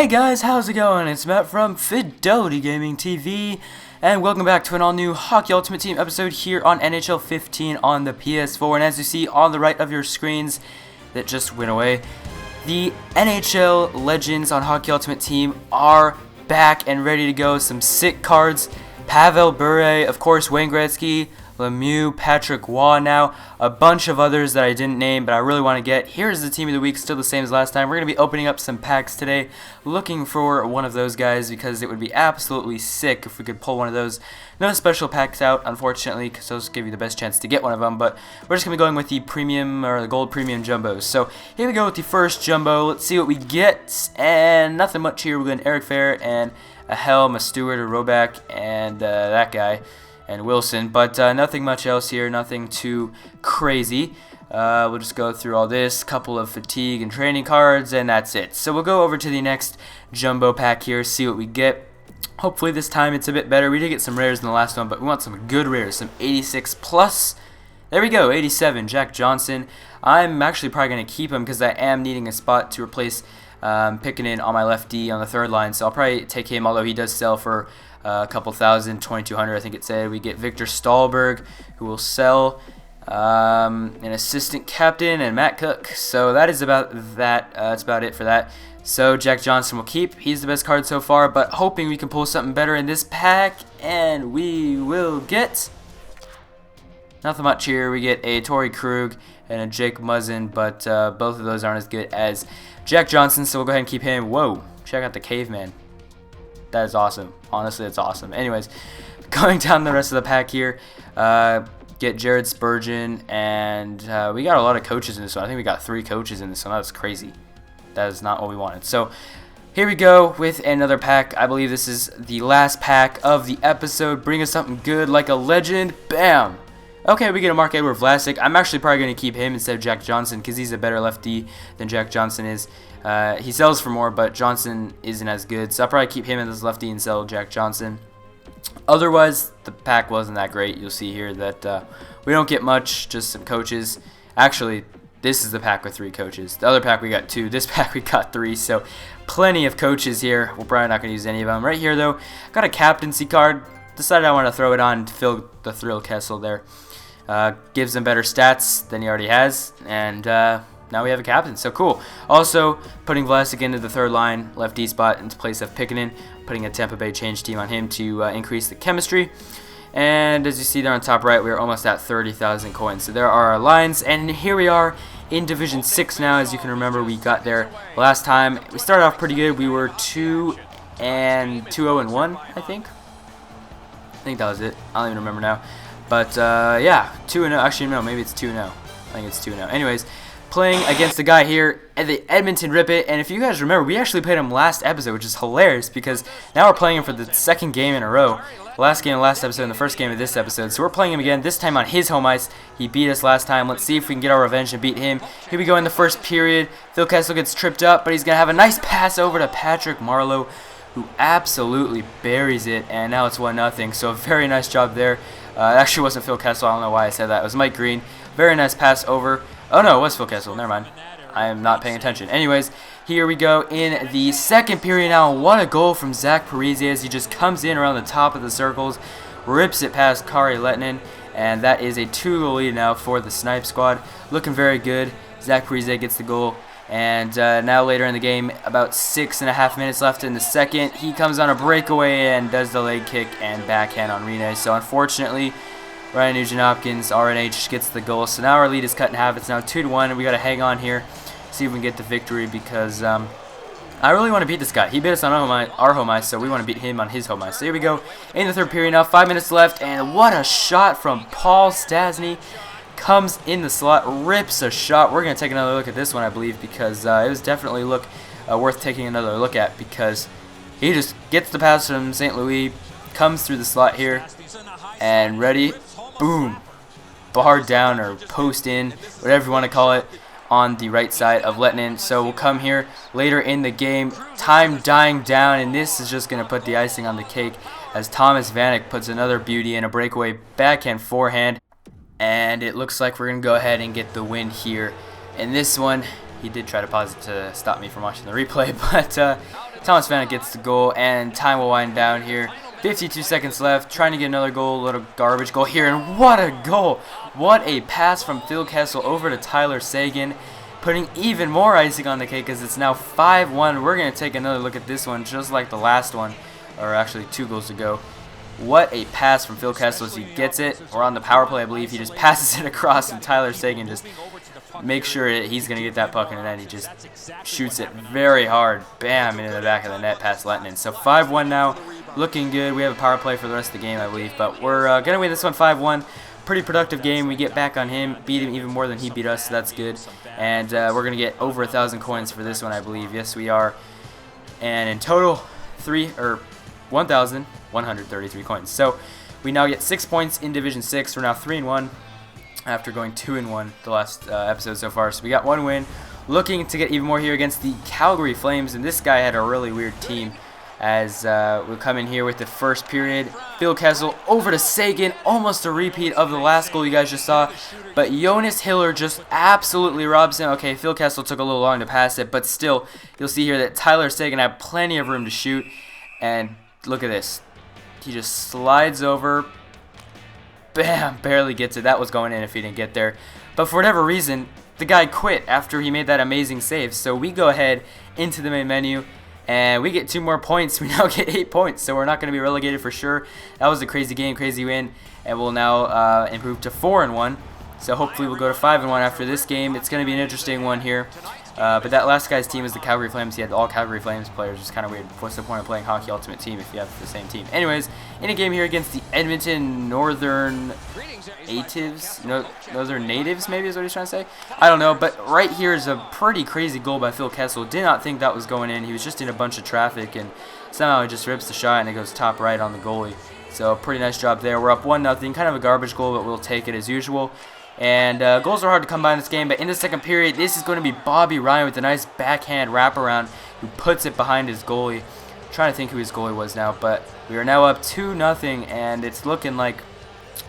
Hey guys, how's it going? It's Matt from FidelityGamingTV, and welcome back to an all-new Hockey Ultimate Team episode here on NHL 15 on the PS4. And as you see on the right of your screens that just went away, the NHL Legends on Hockey Ultimate Team are back and ready to go. Some sick cards. Pavel Bure, of course, Wayne Gretzky, Lemieux, Patrick Waugh now, a bunch of others that I didn't name, but I really want to get. Here's the team of the week, still the same as last time. We're going to be opening up some packs today, looking for one of those guys, because it would be absolutely sick if we could pull one of those. No special packs out, unfortunately, because those give you the best chance to get one of them, but we're just going to be going with the premium, or the gold premium jumbos. So here we go with the first jumbo. Let's see what we get, and nothing much here. We're going Eric Fair, and a Helm, a Stewart, a Roback, and that guy, and Wilson, but nothing much else here, nothing too crazy. We'll just go through all this, couple of fatigue and training cards, and that's it. So we'll go over to the next jumbo pack here, see what we get. Hopefully this time it's a bit better. We did get some rares in the last one, but we want some good rares, some 86 plus. There we go, 87, Jack Johnson. I'm actually probably going to keep him because I am needing a spot to replace picking in on my left D on the third line, so I'll probably take him, although he does sell for a couple thousand, 2,200 I think it said. We get Victor Stahlberg, who will sell, an assistant captain, and Matt Cook. So that is about that. That's about it for that. So Jack Johnson will keep. He's the best card so far, but hoping we can pull something better in this pack, and we will get nothing much here. We get a Torrey Krug and a Jake Muzzin, but both of those aren't as good as Jack Johnson, so we'll go ahead and keep him. Whoa, check out the caveman. That is awesome. Honestly, it's awesome. Anyways, going down the rest of the pack here, get Jared Spurgeon, and we got a lot of coaches in this one. I think we got 3 coaches in this one. That's crazy. That is not what we wanted. So here we go with another pack. I believe this is the last pack of the episode. Bring us something good like a legend. Bam! Okay, we get a Marc-Edouard Vlasic. I'm actually probably going to keep him instead of Jack Johnson because he's a better lefty than Jack Johnson is. He sells for more, but Johnson isn't as good, so I'll probably keep him as lefty and sell Jack Johnson. Otherwise, the pack wasn't that great. You'll see here that we don't get much, just some coaches. Actually, this is the pack with 3 coaches. The other pack we got 2. This pack we got 3, so plenty of coaches here. We're probably not going to use any of them. Right here, though, got a captaincy card. Decided I want to throw it on to fill the Thrill Kessel there. Gives him better stats than he already has, and now we have a captain, so cool. Also, putting Vlasic into the third line, left D spot in place of Pickenen, putting a Tampa Bay change team on him to increase the chemistry. And as you see there on top right, we're almost at 30,000 coins. So there are our lines, and here we are in Division 6 now. As you can remember, we got there last time. We started off pretty good. We were 2-0-1, I think. I think that was it. I don't even remember now. But yeah, 2-0. Actually, no, maybe it's 2-0. I think it's 2-0. Anyways, playing against the guy here at the Edmonton Rip It. And if you guys remember, we actually played him last episode, which is hilarious because now we're playing him for the second game in a row. The last game of last episode and the first game of this episode. So we're playing him again, this time on his home ice. He beat us last time. Let's see if we can get our revenge and beat him. Here we go in the first period. Phil Kessel gets tripped up, but he's going to have a nice pass over to Patrick Marleau, who absolutely buries it. And now it's 1-0. So a very nice job there. It actually wasn't Phil Kessel. I don't know why I said that. It was Mike Green. Very nice pass over. Oh, no, it was Phil Kessel. Never mind. I am not paying attention. Anyways, here we go in the second period now. What a goal from Zach Parise as he just comes in around the top of the circles, rips it past Kari Lehtinen, and that is a 2-goal lead now for the Snipe squad. Looking very good. Zach Parise gets the goal. And now later in the game, about 6.5 minutes left in the second, he comes on a breakaway and does the leg kick and backhand on Rene. So unfortunately, Ryan Nugent-Hopkins, RNH, gets the goal. So now our lead is cut in half. It's now 2-1, and we got to hang on here, see if we can get the victory because I really want to beat this guy. He beat us on our home ice, so we want to beat him on his home ice. So here we go in the third period now. 5 minutes left, and what a shot from Paul Stastny. Comes in the slot, rips a shot. We're going to take another look at this one, I believe, because it was definitely worth taking another look at because he just gets the pass from St. Louis, comes through the slot here, and ready, boom, bar down or post in, whatever you want to call it, on the right side of Lehtinen. So we'll come here later in the game, time dying down, and this is just going to put the icing on the cake as Thomas Vanek puts another beauty in, a breakaway backhand forehand. And it looks like we're going to go ahead and get the win here in this one. He did try to pause it to stop me from watching the replay, but Thomas Vanek gets the goal, and time will wind down here. 52 seconds left, trying to get another goal, a little garbage goal here, and what a goal! What a pass from Phil Kessel over to Tyler Seguin, putting even more icing on the cake as it's now 5-1. We're going to take another look at this one, just like the last one, or actually 2 goals to go. What a pass from Phil Kessel as he gets it, or on the power play I believe, he just passes it across, and Tyler Seguin just makes sure that he's going to get that puck in the net. He just shoots it very hard, bam, into the back of the net past Lettinen. So 5-1 now. Looking good. We have a power play for the rest of the game, I believe. But we're going to win this one 5-1. Pretty productive game. We get back on him, beat him even more than he beat us, so that's good. And we're going to get over 1,000 coins for this one, I believe. Yes, we are. And in total, 1,133 coins. So we now get 6 points in Division 6. We're now 3-1 after going 2-1 the last episode so far. So we got 1 win. Looking to get even more here against the Calgary Flames. And this guy had a really weird team. As we'll come in here with the first period. Phil Kessel over to Seguin, almost a repeat of the last goal you guys just saw, but Jonas Hiller just absolutely robs him. Okay, Phil Kessel took a little long to pass it, but still, you'll see here that Tyler Seguin had plenty of room to shoot, and look at this. He just slides over, bam, barely gets it. That was going in if he didn't get there, but for whatever reason, the guy quit after he made that amazing save, so we go ahead into the main menu, and we get 2 more points. We now get 8 points, so we're not going to be relegated for sure. That was a crazy game, crazy win, and we'll now improve to 4-1. So hopefully we'll go to 5-1 after this game. It's going to be an interesting one here. But that last guy's team is the Calgary Flames. He had all Calgary Flames players. It's kind of weird. What's the point of playing Hockey Ultimate Team if you have the same team? Anyways, in a game here against the Edmonton Northern Natives, Northern Natives maybe is what he's trying to say. I don't know, but right here is a pretty crazy goal by Phil Kessel. Did not think that was going in. He was just in a bunch of traffic, and somehow he just rips the shot, and it goes top right on the goalie. So pretty nice job there. We're up 1-0. Kind of a garbage goal, but we'll take it as usual. And goals are hard to come by in this game, but in the second period, this is going to be Bobby Ryan with a nice backhand wraparound who puts it behind his goalie. I'm trying to think who his goalie was now, but we are now up 2-0, and it's looking like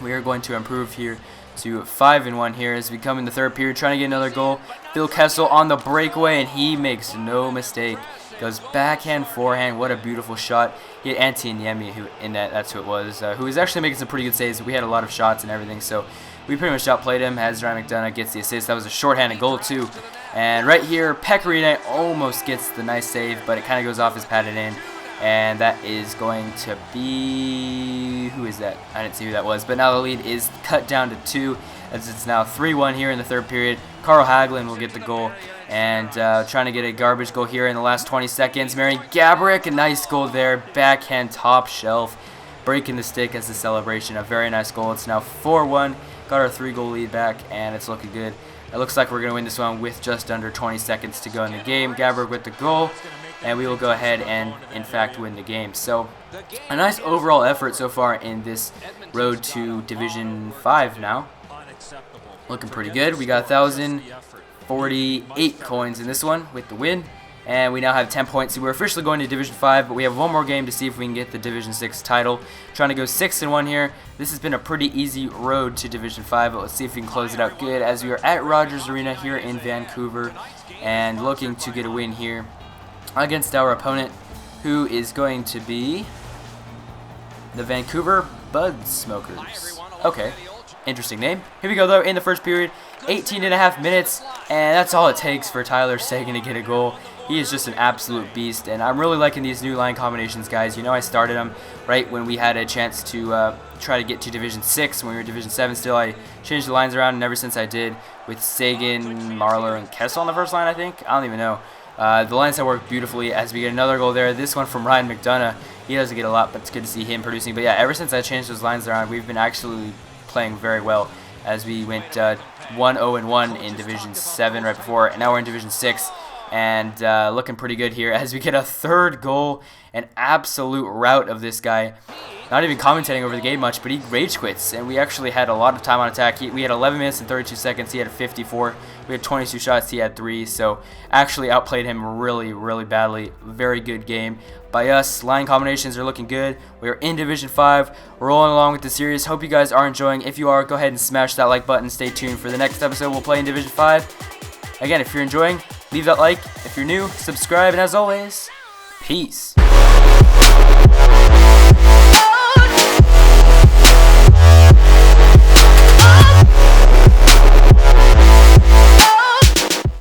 we are going to improve here to 5-1 here as we come in the third period, trying to get another goal. Phil Kessel on the breakaway, and he makes no mistake. Goes backhand, forehand. What a beautiful shot. He had Antti Niemi, who in that's who it was, who was actually making some pretty good saves. We had a lot of shots and everything, so we pretty much outplayed him as Ryan McDonough gets the assist. That was a shorthanded goal too. And right here, Pecorino almost gets the nice save, but it kind of goes off his padded in. And that is going to be... who is that? I didn't see who that was. But now the lead is cut down to 2 as it's now 3-1 here in the third period. Carl Hagelin will get the goal. And trying to get a garbage goal here in the last 20 seconds. Marian Gaborik, a nice goal there. Backhand top shelf. Breaking the stick as a celebration. A very nice goal. It's now 4-1. Got our 3-goal lead back, and it's looking good. It looks like we're going to win this one with just under 20 seconds to go in the game. Gaborik with the goal. And we will go ahead and, in fact, win the game. So, a nice overall effort so far in this road to Division 5 now. Looking pretty good. We got 1,048 coins in this one with the win. And we now have 10 points. So we're officially going to Division 5, but we have one more game to see if we can get the Division 6 title. Trying to go 6-1 here. This has been a pretty easy road to Division 5, but let's see if we can close it out good as we are at Rogers Arena here in Vancouver and looking to get a win here against our opponent, who is going to be the Vancouver Bud Smokers. Okay, interesting name. Here we go, though, in the first period. 18.5 minutes, and that's all it takes for Tyler Seguin to get a goal. He is just an absolute beast, and I'm really liking these new line combinations, guys. You know, I started them right when we had a chance to try to get to Division 6. When we were Division 7 still, I changed the lines around, and ever since I did, with Seguin, Marler, and Kessel on the first line, I think. I don't even know. The lines have worked beautifully as we get another goal there. This one from Ryan McDonough. He doesn't get a lot, but it's good to see him producing. But yeah, ever since I changed those lines around, we've been actually playing very well as we went 1-0-1 in Division 7 right before, and now we're in Division 6. And looking pretty good here as we get a third goal. An absolute rout of this guy. Not even commentating over the game much, but he rage quits. And we actually had a lot of time on attack. We had 11 minutes and 32 seconds. He had 54. We had 22 shots. He had 3. So actually outplayed him really, really badly. Very good game by us. Line combinations are looking good. We are in Division 5. We're rolling along with the series. Hope you guys are enjoying. If you are, go ahead and smash that like button. Stay tuned for the next episode. We'll play in Division 5. Again, if you're enjoying, leave that like. If you're new, subscribe. And as always, Peace.